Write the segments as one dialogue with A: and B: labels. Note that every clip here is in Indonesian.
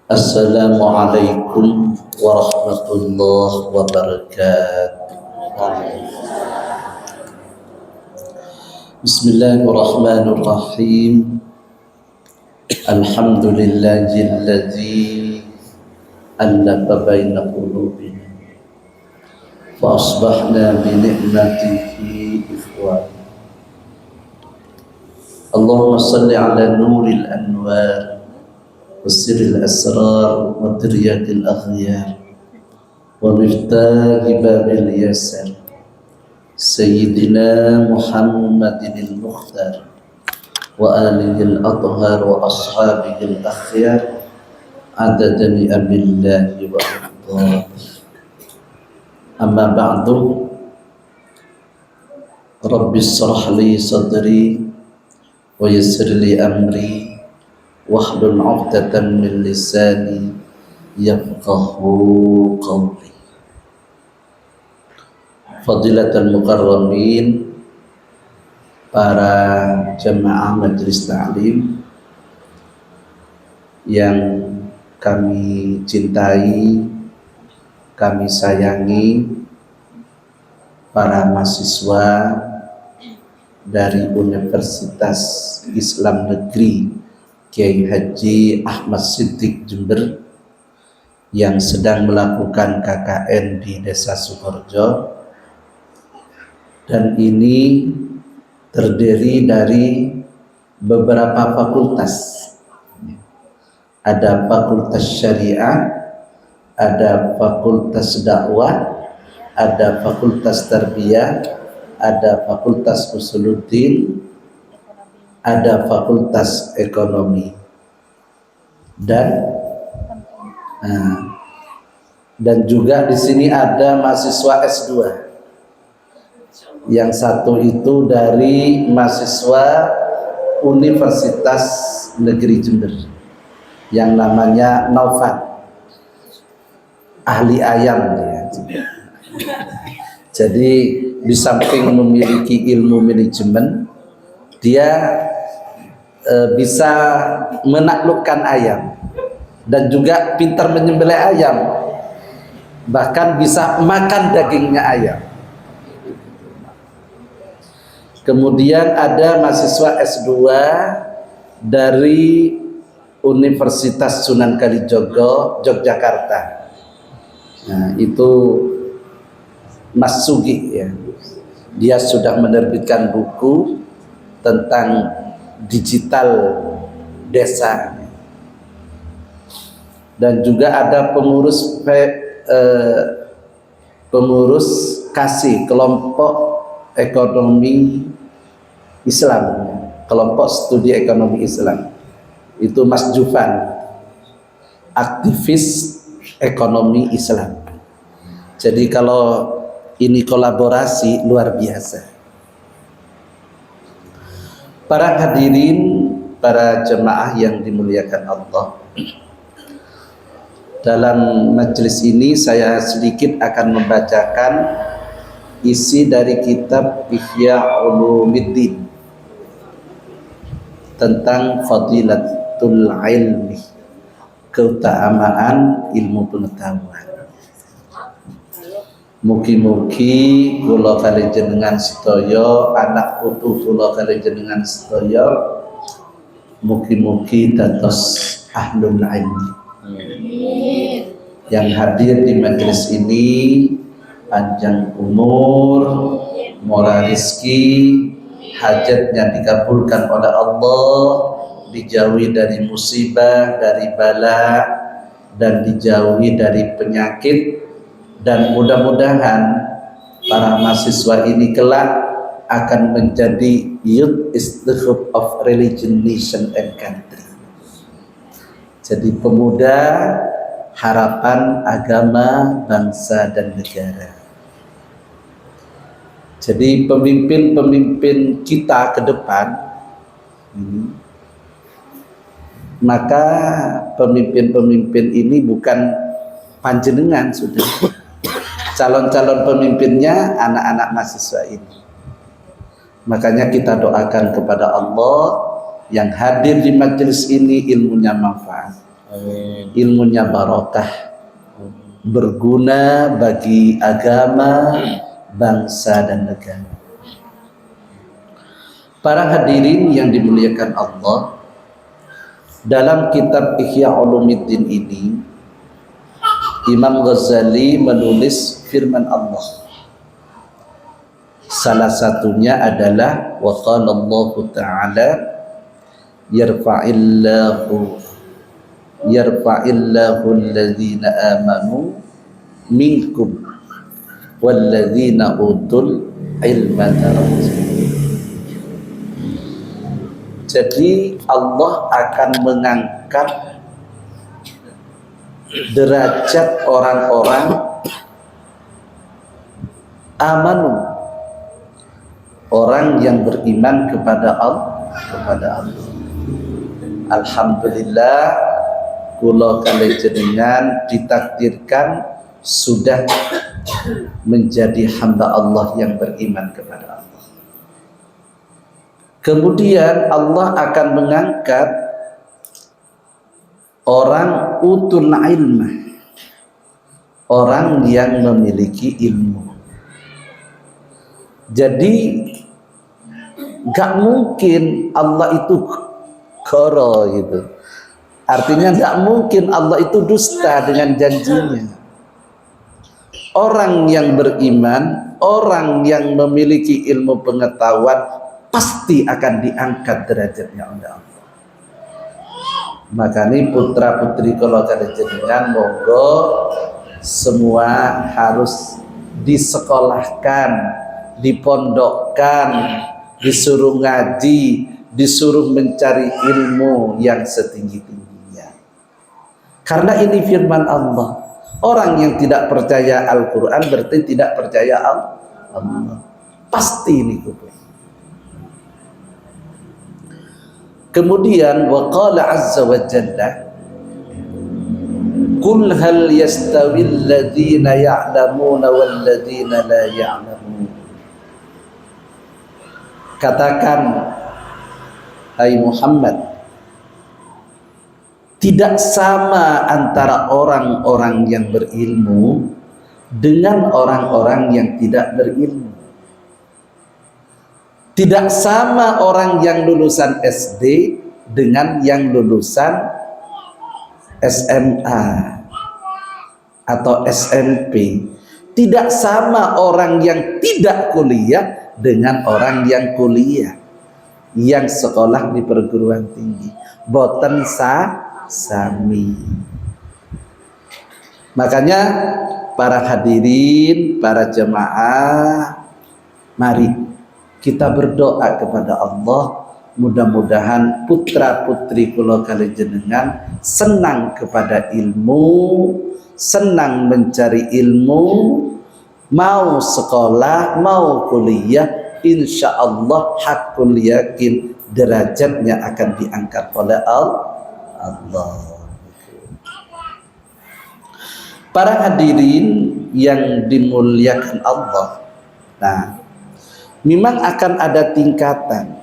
A: Assalamualaikum warahmatullahi wabarakatuh. Bismillahirrahmanirrahim. Alhamdulillahilladzi allafa baina qulubina fa asbahna bi ni'matihi ikhwan. Allahumma salli ala nuril anwar وسر الأسرار وترياق الأغيار ومفتاح باب اليسر سيدنا محمد المختار وآله الأطهار وأصحابه الأخيار عدد نعم الله وأفضاله. أما بعد رب اشرح لي صدري ويسر لي أمري wahlul 'uqdatam min lisani yafqahu qawli. Fadilatul mukarramin, para jemaah majelis ta'lim yang kami cintai, kami sayangi, para mahasiswa dari Universitas Islam Negeri Kiai Haji Ahmad Siddiq Jember yang sedang melakukan KKN di Desa Sukoharjo, dan ini terdiri dari beberapa fakultas. Ada fakultas syariah, ada fakultas dakwah, ada fakultas tarbiyah, ada fakultas usuluddin, ada fakultas ekonomi, dan juga di sini ada mahasiswa S2. Yang satu itu dari mahasiswa Universitas Negeri Jember yang namanya Naufan, ahli ayam dia. Jadi di samping memiliki ilmu manajemen, dia bisa menaklukkan ayam dan juga pintar menyembelih ayam, bahkan bisa makan dagingnya ayam. Kemudian ada mahasiswa S2 dari Universitas Sunan Kalijogo, Yogyakarta. Nah, itu Mas Sugi ya. Dia sudah menerbitkan buku tentang digital desa, dan juga ada pengurus KASI, kelompok ekonomi Islam, kelompok studi ekonomi Islam. Itu Mas Jufan, aktivis ekonomi Islam. Jadi kalau ini kolaborasi luar biasa. Para hadirin, para jemaah yang dimuliakan Allah, dalam majelis ini saya sedikit akan membacakan isi dari kitab Ihya Ulumuddin tentang fadilatul ilmi, keutamaan ilmu pengetahuan. Mugi-mugi kula kali jenengan sedaya, anak putu kula kali jenengan sedaya, mugi-mugi dados ahlul ilmi. Yang hadir di majelis ini panjang umur, murah rezeki, hajatnya dikabulkan oleh Allah, dijauhi dari musibah, dari bala, dan dijauhi dari penyakit. Dan mudah-mudahan para mahasiswa ini kelak akan menjadi youth is the hope of religion, nation and country. Jadi pemuda harapan agama, bangsa dan negara. Jadi pemimpin-pemimpin kita ke depan, maka pemimpin-pemimpin ini bukan panjenengan sudah. Calon-calon pemimpinnya anak-anak mahasiswa ini. Makanya kita doakan kepada Allah yang hadir di majelis ini ilmunya manfaat,
B: Amin.
A: ilmunya barokah, berguna bagi agama, bangsa dan negara. Para hadirin yang dimuliakan Allah, dalam kitab Ihya Ulumuddin ini Imam Ghazali menulis firman Allah. Salah satunya adalah wa qala Allah Ta'ala yarfa'illahu alladhina amanu minkum walladzina utul ilma darajat. Jadi Allah akan mengangkat derajat orang-orang amanu, orang yang beriman kepada Allah. Alhamdulillah, kula kalih jenengan ditakdirkan sudah menjadi hamba Allah yang beriman kepada Allah. Kemudian Allah akan mengangkat orang utul ilmah, orang yang memiliki ilmu. Jadi gak mungkin Allah itu koro gitu. Artinya gak mungkin Allah itu dusta dengan janjinya. Orang yang beriman, orang yang memiliki ilmu pengetahuan pasti akan diangkat derajatnya oleh Allah. Makanya putra putri kalau kada jenengan monggo semua harus disekolahkan, dipondokkan, disuruh ngaji, disuruh mencari ilmu yang setinggi-tingginya. Karena ini firman Allah. Orang yang tidak percaya Al-Quran berarti tidak percaya Allah. Pasti ini kubur. Kemudian waqala azza wa jalla qul hal yastawi alladhina ya'lamuna wal ladhina la ya'lamun. Katakan, hai Muhammad, tidak sama antara orang-orang yang berilmu dengan orang-orang yang tidak berilmu. Tidak sama orang yang lulusan SD dengan yang lulusan SMA atau SMP. Tidak sama orang yang tidak kuliah dengan orang yang kuliah, yang sekolah di perguruan tinggi. Boten sami. Makanya para hadirin, para jemaah, mari kita berdoa kepada Allah, mudah-mudahan putra putri kula kali jenengan senang kepada ilmu, senang mencari ilmu, mau sekolah, mau kuliah, insya Allah hakul yakin derajatnya akan diangkat oleh Allah. Para hadirin yang dimuliakan Allah, nah, memang akan ada tingkatan.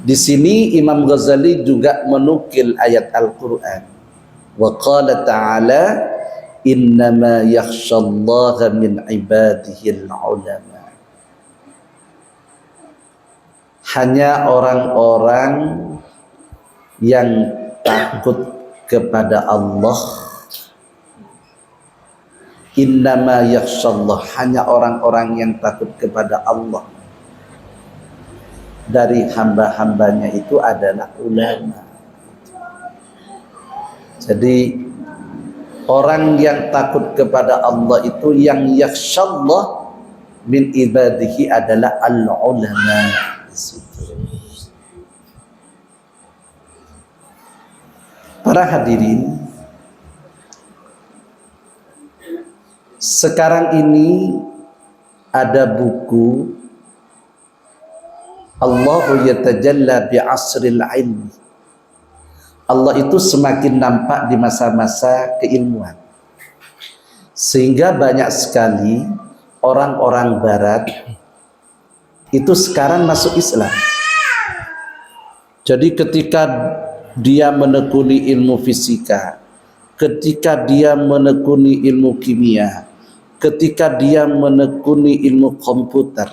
A: Di sini Imam Ghazali juga menukil ayat Al-Quran. Wa qala ta'ala innama yakhshallaha min ibadihil ulama. Hanya orang-orang yang takut kepada Allah. Innama yakhshallah, hanya orang-orang yang takut kepada Allah dari hamba-hambanya itu adalah ulama. Jadi orang yang takut kepada Allah itu yang yakhshallah min ibadihi adalah al-ulama. Para hadirin, sekarang ini ada buku Allahu yatajalla bi asril ilmi. Allah itu semakin nampak di masa-masa keilmuan. Sehingga banyak sekali orang-orang barat itu sekarang masuk Islam. Jadi ketika dia menekuni ilmu fisika, ketika dia menekuni ilmu kimia, ketika dia menekuni ilmu komputer,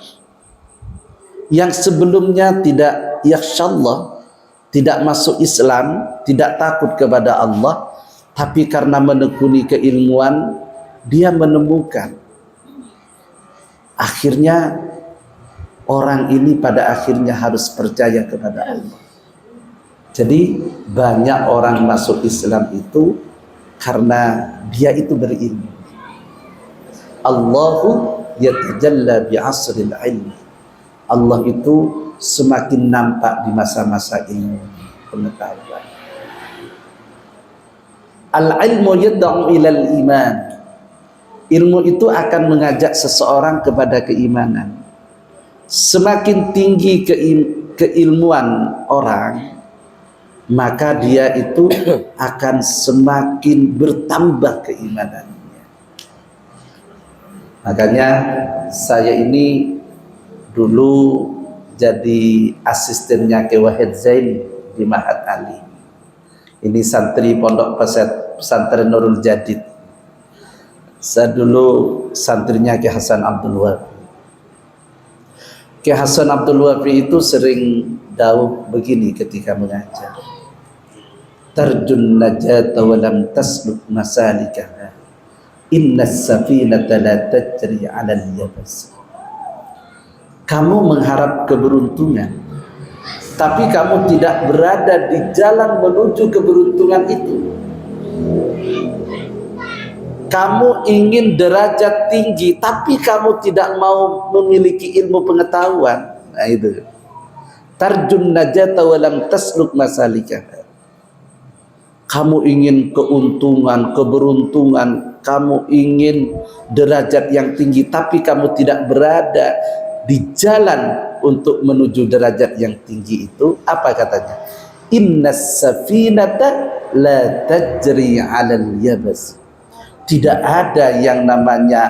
A: yang sebelumnya tidak yakhsyallah, tidak masuk Islam, tidak takut kepada Allah, tapi karena menekuni keilmuan, dia menemukan akhirnya orang ini pada akhirnya harus percaya kepada Allah. Jadi banyak orang masuk Islam itu karena dia itu berilmu. Allahu yatajalla bi'asril ilmi. Allah itu semakin nampak di masa-masa ilmu pengetahuan. Al-ilmu yad'u ilal iman. Ilmu itu akan mengajak seseorang kepada keimanan. Semakin tinggi keilmuan orang, maka dia itu akan semakin bertambah keimanannya. Makanya saya ini dulu jadi asistennya Ki Wahid Zain di Ma'had Ali. Ini santri pondok pesantren Nurul Jadid. Saya dulu santrinya Ki Hasan Abdul Wafi. Ki Hasan Abdul Wafi itu sering dawuh begini ketika mengajar. Tarjun najata wa lam tasluk masalikaha. Inna safinata la tajri 'ala al-yabas. Kamu mengharap keberuntungan, tapi kamu tidak berada di jalan menuju keberuntungan itu. Kamu ingin derajat tinggi, tapi kamu tidak mau memiliki ilmu pengetahuan. Nah itu. Tarjun najata wa lam tasluk masalikaha. Kamu ingin keuntungan, keberuntungan, kamu ingin derajat yang tinggi, tapi kamu tidak berada di jalan untuk menuju derajat yang tinggi itu. Apa katanya? Innas safinata la tajri 'alal yabas. Tidak ada yang namanya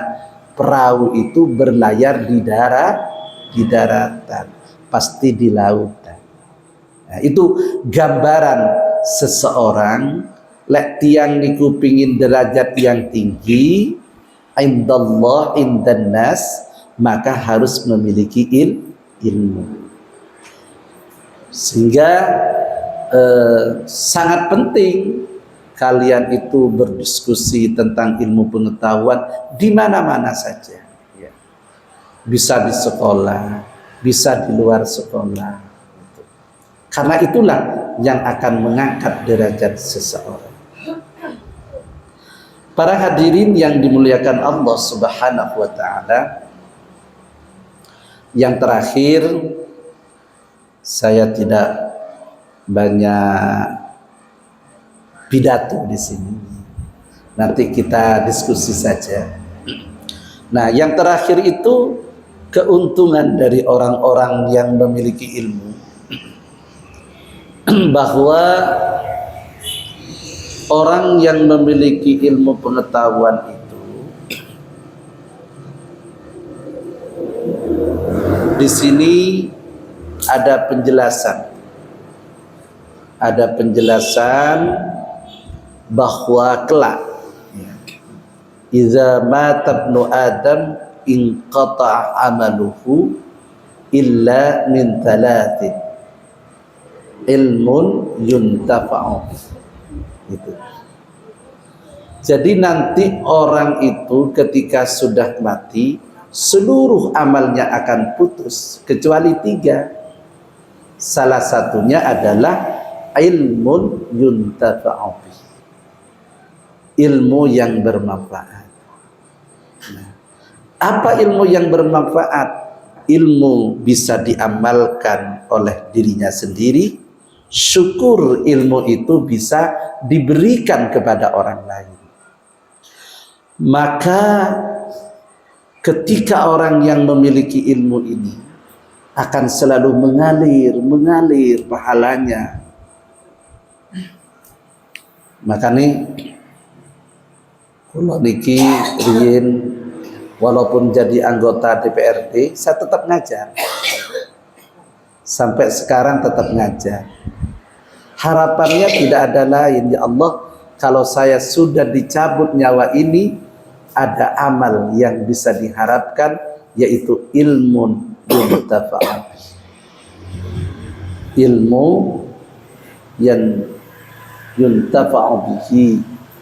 A: perahu itu berlayar di daratan, pasti di lautan. Nah, itu gambaran seseorang lek tiang niku pingin derajat yang tinggi indallah indan nas, maka harus memiliki ilmu. Sehingga sangat penting kalian itu berdiskusi tentang ilmu pengetahuan di mana-mana saja. Ya. Bisa di sekolah, bisa di luar sekolah. Karena itulah yang akan mengangkat derajat seseorang. Para hadirin yang dimuliakan Allah Subhanahu wa ta'ala, yang terakhir, saya tidak banyak pidato di sini. Nanti kita diskusi saja. Nah, yang terakhir itu keuntungan dari orang-orang yang memiliki ilmu, bahwa orang yang memiliki ilmu pengetahuan itu di sini ada penjelasan bahwa kelak iza mata ibnu adam inqata'a amaluhu illa min thalathin ilmun yuntafa'u. Itu. Jadi nanti orang itu ketika sudah mati, seluruh amalnya akan putus kecuali 3. Salah satunya adalah ilmun yuntafa'u, ilmu yang bermanfaat. Nah, apa ilmu yang bermanfaat? Ilmu bisa diamalkan oleh dirinya sendiri. Syukur ilmu itu bisa diberikan kepada orang lain. Maka ketika orang yang memiliki ilmu ini akan selalu mengalir pahalanya. Makanya kalau niki riyin walaupun jadi anggota DPRD, saya tetap ngajar. Sampai sekarang tetap ngajar. harapannya tidak ada lain, ya Allah, kalau saya sudah dicabut nyawa ini, ada amal yang bisa diharapkan, yaitu ilmu yuntafa'u, ilmu yang yuntafa'u bihi,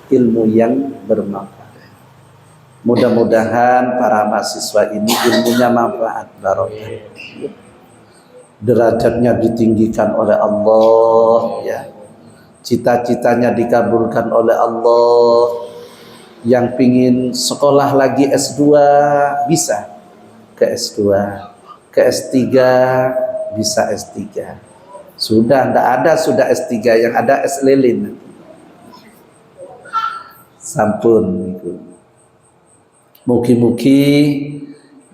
A: ilmu yang bermanfaat. Mudah-mudahan para mahasiswa ini ilmunya manfaat, barokah, derajatnya ditinggikan oleh Allah, ya, cita-citanya dikabulkan oleh Allah. Yang pingin sekolah lagi S2 bisa ke S2, ke S3 bisa S3. Sudah tidak ada sudah S3, yang ada S lilin. Sampun. Mugi-mugi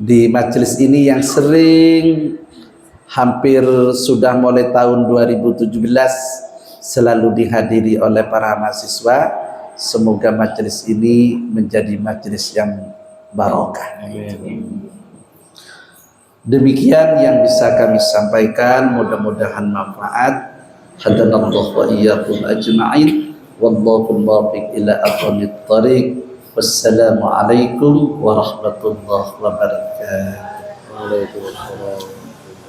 A: di majelis ini yang sering, hampir sudah mulai tahun 2017 selalu dihadiri oleh para mahasiswa, semoga majelis ini menjadi majelis yang barokah. Demikian yang bisa kami sampaikan, mudah-mudahan manfaat. Hadanallahu wa iyyakum ajma'in, wallahu muwaffiq ila aqwamit thariq. Wassalamualaikum warahmatullahi wabarakatuh.
B: Waalaikumsalam.